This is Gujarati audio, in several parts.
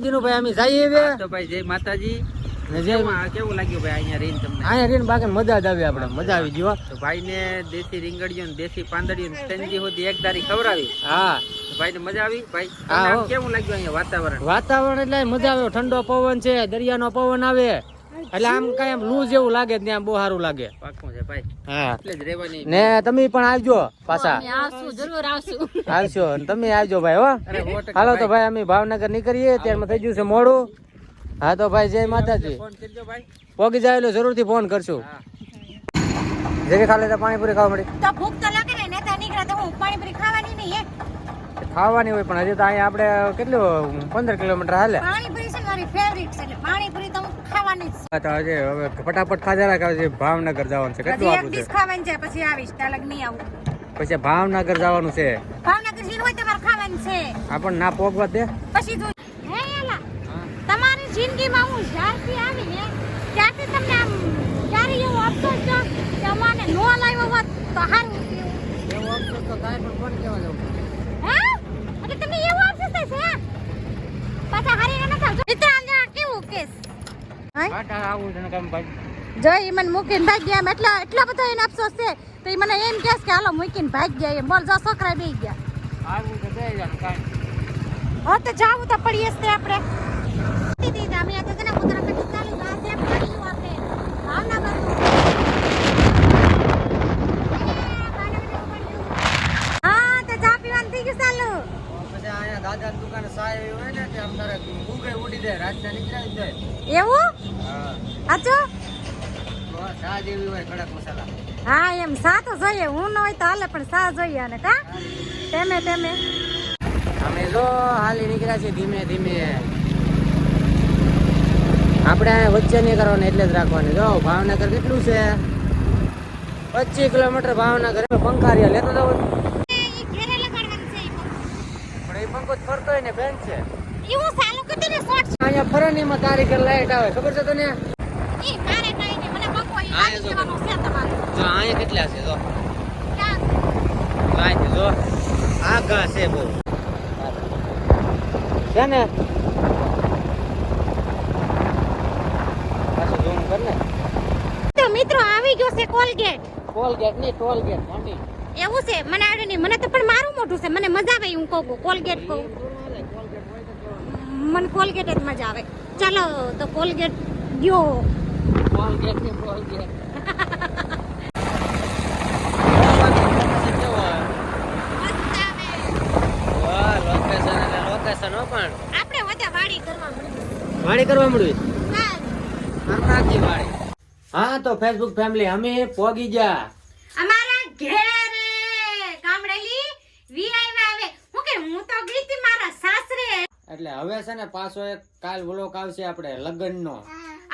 દિનુભાઈ અમે જઈએ હવે તો ભાઈ જય માતાજી. કેવું લાગ્યું ભાઈ અહીંયા રહીને તમને? અહીંયા રહીને બાકી મજા જ આવી, આપણે મજા આવી ગયો. તો ભાઈ ને દેશી રીંગણીઓ ને દેશી પાંદડીઓ ને સંજી સુધી એક દારી ખવડાવી. હા ભાઈ ને મજા આવી. ભાઈ હા, કેવું લાગ્યું અહીંયા વાતાવરણ? વાતાવરણ એટલે મજા આવે, ઠંડો પવન છે, દરિયાનો પવન આવે એટલે આમ કઈ આમ લૂ જેવું લાગે, ત્યાં બહુ સારું લાગે. પાકું છે ભાઈ. હા એટલે જ રહેવાની. ને તમે પણ આવજો પાછા. જરૂર આવશું. આવશો ને તમે આવજો ભાઈ. હો અરે 100% હાલો તો ભાઈ અમે ભાવનગર નીકળીએ, ત્યારમાં થઈ ગયું છે મોડું. હા તો ભાઈ જય માતાજી. ફોન કરજો ભાઈ. પોગી જાય એટલે જરૂરથી ફોન કરશું. હા. જેવી ખાલી તો પાણીપુરી ખાવા મળી. તો ભૂખ તો લાગે ને, નેતા નીકળ્યા તો હું પાણીપુરી ખાવાની નહીં. ખાવાની હોય પણ હજી તો અહીંયા આપણે કેટલું 15 કિલોમીટર હાલે. પાણીપુરી છે મારી ફેવરિટ છે, એટલે પાણીપુરી તો હું ખાવાની જ તો હજી હવે ફટાફટ ખાધા રાખે, હજી ભાવનગર જવાનું છે. કેટલું એક આપું છે? ડીશ ખાવાની છે, પછી આવીશ. ત્યાં લગ નહીં આવું. પછી ભાવનગર જવાનું છે. ભાવનગર જીરું હોય તમારે ખાવાનું છે. આપણને ના પોગવા દે. પછી જો હે એલા તમારી જિંદગીમાં હું જ્યારથી આવી ને ત્યારથી તમને આમ ક્યારે એવો અફસોસ થયો કે અમાને નો લાવ્યો હોત તો હારું હતું. એવો અફસોસ તો કાંઈ પણ કોણ કહેવા જવું. હે એટલે તમને એવો અફસોસ થાય છે? પાછા હારી ન થાવ. મિત્ર આંજા કેવું કેસ પાટા આવું છે ને કામ ભાઈ. જો ઈ મને મૂકીને ભાગ ગયા, એટલા બધા એને અફસોસ છે તો ઈ મને એમ કહે કે હાલો મૂકીને ભાગ ગયા. એમ બોલ, જો છોકરા બેહી ગયા. આવું તો દઈ જાનું કાંઈ. હા તો જાવું તો પડીએ જ તે આપણે. દીદી અમે આ તો તને ઉતરા કટી ચાલુ આ તે પડીયું આપણે ભાવનગર. હા તો ચા પીવાનું થઈ ગયું ચાલુ. પછી અહીંયા દાદાની દુકાને સાય એવી હોય ને કે આમ તારે ઊંઘે ઉડી જાય, રાતના નીકળાવી જાય. એવું હા સાચું? તો ચા જેવી હોય, કડક મસાલા. હા એમ સા તો જોઈએ, હું ન હોય તો હાલે પણ સા જોઈએ. અને કા તેમે અમે જો હાલી નીકળ્યા છીએ ધીમે ધીમે. આપણે અહીંયા વચ્ચે નહીં કરવાનું, એટલે જ રાખવાની. જો ભાવનગર કેટલું છે? 25 કિલોમીટર ભાવનગર. પંખારિયા લેતો જાવ ઈ ઘરે લગાડવાનું છે. પણ એ પંખો જ ફરતો હોય ને બેન છે. એવું ચાલુ કરી દે શોર્ટ. અહીંયા ફરણીમાં કારીગર લાઈટ આવે, ખબર છે તને? ઈ મારે નહીં ને મને બકો ઈ આ જો દેવાનું છે તમારે. જો અહીંયા કેટલા છે? જો ક્યાં? લાઈટ જો આગા છે બહુ છે ને. પાછું ઝૂમ કર ને. તો મિત્રો આવી ગયો છે કોલગેટ. કોલગેટ ની ટોલગેટ મોટી. એવું છે? મને આવડે નહીં. મને તો પણ મારું મોઢું છે, મને મજા આવે. હું કહું કોલગેટ કહું, મને કોલગેટ જ મજા આવે. ચાલો તો કોલગેટ ગયો. કોલગેટ ની ટોલગેટ. મસ્ત આવે. વાહ, લોકેશન એટલે લોકેશન હો. પણ આપણે વધે વાડી કરવા મળ્યું. વાડી કરવા મળ્યું. હા અમરાજી વાડી. હા તો ફેસબુક ફેમિલી અમે પોગી ગયા અમારા ઘરે ગામડેલી વીઆઈ આવે. હું તો ગઈ હતી મારા સાસરે. એટલે હવે છે ને પાછો એક કાલ વ્લોગ આવશે આપણે લગ્નનો.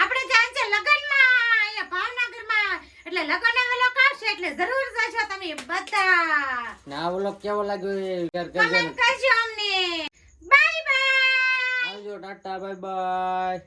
આપણે જાય છે લગનમાં અહીંયા ભાવનગરમાં. એટલે લગનનો વ્લોગ આવશે એટલે જરૂર જજો તમે બધા. ને આ વ્લોગ કેવો લાગ્યો એ શેર કરજો. કમેન્ટ કરજો અમને. Bye bye. આવજો, ટાટા, બાય બાય.